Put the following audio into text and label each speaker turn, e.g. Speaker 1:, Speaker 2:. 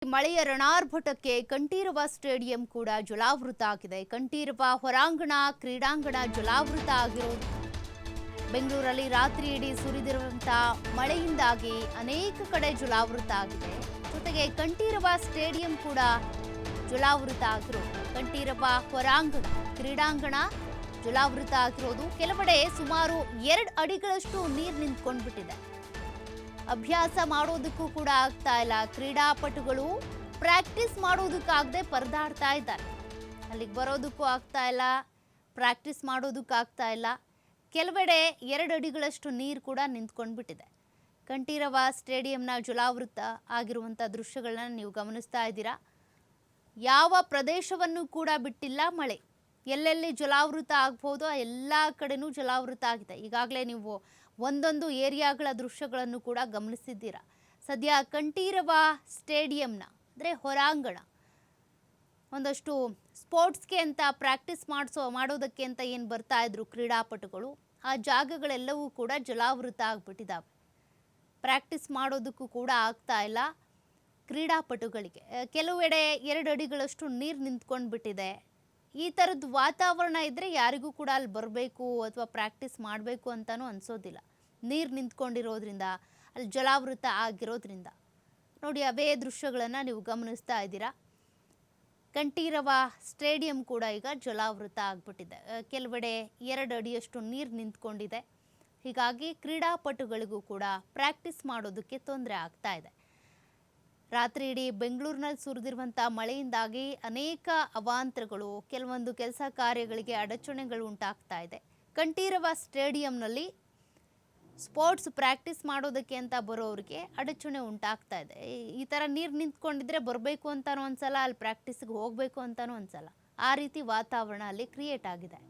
Speaker 1: ಮಳೆಯ ರಣಾರ್ಭಟಕ್ಕೆ ಕಂಠೀರವ ಸ್ಟೇಡಿಯಂ ಕೂಡ ಜಲಾವೃತ ಆಗಿದೆ. ಕಂಠೀರವ ಹೊರಾಂಗಣ ಕ್ರೀಡಾಂಗಣ ಜಲಾವೃತ ಆಗಿರೋದು. ಬೆಂಗಳೂರಲ್ಲಿ ರಾತ್ರಿ ಇಡೀ ಸುರಿದಿರುವಂತಹ ಮಳೆಯಿಂದಾಗಿ ಅನೇಕ ಕಡೆ ಜಲಾವೃತ ಆಗಿದೆ. ಜೊತೆಗೆ ಕಂಠೀರವ ಸ್ಟೇಡಿಯಂ ಕೂಡ ಜಲಾವೃತ ಆಗಿರೋದು. ಕಂಠೀರವ ಹೊರಾಂಗಣ ಕ್ರೀಡಾಂಗಣ ಜಲಾವೃತ ಆಗಿರೋದು. ಕೆಲವೆಡೆ ಸುಮಾರು 2 ಅಡಿಗಳಷ್ಟು ನೀರು ನಿಂತ್ಕೊಂಡ್ಬಿಟ್ಟಿದೆ. ಅಭ್ಯಾಸ ಮಾಡೋದಕ್ಕೂ ಕೂಡ ಆಗ್ತಾ ಇಲ್ಲ. ಕ್ರೀಡಾಪಟುಗಳು ಪ್ರಾಕ್ಟೀಸ್ ಮಾಡೋದಕ್ಕಾಗದೆ ಪರದಾಡ್ತಾ ಇದ್ದಾರೆ. ಅಲ್ಲಿಗೆ ಬರೋದಕ್ಕೂ ಆಗ್ತಾ ಇಲ್ಲ, ಪ್ರಾಕ್ಟೀಸ್ ಮಾಡೋದಕ್ಕೂ ಆಗ್ತಾ ಇಲ್ಲ. ಕೆಲವೆಡೆ 2 ಅಡಿಗಳಷ್ಟು ನೀರು ಕೂಡ ನಿಂತ್ಕೊಂಡ್ಬಿಟ್ಟಿದೆ. ಕಂಠೀರವ ಸ್ಟೇಡಿಯಂನ ಜಲಾವೃತ ಆಗಿರುವಂಥ ದೃಶ್ಯಗಳನ್ನ ನೀವು ಗಮನಿಸ್ತಾ ಇದ್ದೀರಾ. ಯಾವ ಪ್ರದೇಶವನ್ನು ಕೂಡ ಬಿಟ್ಟಿಲ್ಲ ಮಳೆ. ಎಲ್ಲೆಲ್ಲಿ ಜಲಾವೃತ ಆಗ್ಬೋದು ಆ ಎಲ್ಲ ಕಡೆನೂ ಜಲಾವೃತ ಆಗಿದೆ. ಈಗಾಗಲೇ ನೀವು ಒಂದೊಂದು ಏರಿಯಾಗಳ ದೃಶ್ಯಗಳನ್ನು ಕೂಡ ಗಮನಿಸಿದ್ದೀರಾ. ಸದ್ಯ ಕಂಠೀರವ ಸ್ಟೇಡಿಯಂನ ಅಂದರೆ ಹೊರಾಂಗಣ ಒಂದಷ್ಟು ಸ್ಪೋರ್ಟ್ಸ್ಗೆ ಅಂತ ಪ್ರಾಕ್ಟೀಸ್ ಮಾಡೋದಕ್ಕೆ ಅಂತ ಏನು ಬರ್ತಾ ಇದ್ರು ಕ್ರೀಡಾಪಟುಗಳು, ಆ ಜಾಗಗಳೆಲ್ಲವೂ ಕೂಡ ಜಲಾವೃತ ಆಗಿಬಿಟ್ಟಿದ್ದಾವೆ. ಪ್ರಾಕ್ಟೀಸ್ ಮಾಡೋದಕ್ಕೂ ಕೂಡ ಆಗ್ತಾ ಇಲ್ಲ ಕ್ರೀಡಾಪಟುಗಳಿಗೆ. ಕೆಲವೆಡೆ 2 ಅಡಿಗಳಷ್ಟು ನೀರು ನಿಂತ್ಕೊಂಡು ಬಿಟ್ಟಿದೆ. ಈ ಥರದ್ದು ವಾತಾವರಣ ಇದ್ದರೆ ಯಾರಿಗೂ ಕೂಡ ಅಲ್ಲಿ ಬರಬೇಕು ಅಥವಾ ಪ್ರಾಕ್ಟೀಸ್ ಮಾಡಬೇಕು ಅಂತಲೂ ಅನಿಸೋದಿಲ್ಲ. ನೀರು ನಿಂತ್ಕೊಂಡಿರೋದ್ರಿಂದ, ಅಲ್ಲಿ ಜಲಾವೃತ ಆಗಿರೋದ್ರಿಂದ. ನೋಡಿ, ಅವೇ ದೃಶ್ಯಗಳನ್ನು ನೀವು ಗಮನಿಸ್ತಾ ಇದ್ದೀರಾ. ಕಂಠೀರವ ಸ್ಟೇಡಿಯಂ ಕೂಡ ಈಗ ಜಲಾವೃತ ಆಗಿಬಿಟ್ಟಿದೆ. ಕೆಲವೆಡೆ 2 ಅಡಿಯಷ್ಟು ನೀರು ನಿಂತ್ಕೊಂಡಿದೆ. ಹೀಗಾಗಿ ಕ್ರೀಡಾಪಟುಗಳಿಗೂ ಕೂಡ ಪ್ರಾಕ್ಟೀಸ್ ಮಾಡೋದಕ್ಕೆ ತೊಂದರೆ ಆಗ್ತಾ ಇದೆ. ರಾತ್ರಿ ಇಡೀ ಬೆಂಗಳೂರಿನಲ್ಲಿ ಸುರಿದಿರುವಂಥ ಮಳೆಯಿಂದಾಗಿ ಅನೇಕ ಅವಾಂತರಗಳು, ಕೆಲವೊಂದು ಕೆಲಸ ಕಾರ್ಯಗಳಿಗೆ ಅಡಚಣೆಗಳು ಉಂಟಾಗ್ತಾ ಇದೆ. ಕಂಠೀರವ ಸ್ಟೇಡಿಯಂನಲ್ಲಿ ಸ್ಪೋರ್ಟ್ಸ್ ಪ್ರಾಕ್ಟೀಸ್ ಮಾಡೋದಕ್ಕೆ ಅಂತ ಬರೋರಿಗೆ ಅಡಚಣೆ ಉಂಟಾಗ್ತಾ ಇದೆ. ಈ ಥರ ನೀರು ನಿಂತ್ಕೊಂಡಿದ್ರೆ ಬರಬೇಕು ಅಂತಾನೂ ಅನ್ಸಲ್ಲ, ಅಲ್ಲಿ ಪ್ರಾಕ್ಟೀಸ್ಗೆ ಹೋಗಬೇಕು ಅಂತಾನೂ ಅನ್ಸಲ್ಲ. ಆ ರೀತಿ ವಾತಾವರಣ ಅಲ್ಲಿ ಕ್ರಿಯೇಟ್ ಆಗಿದೆ.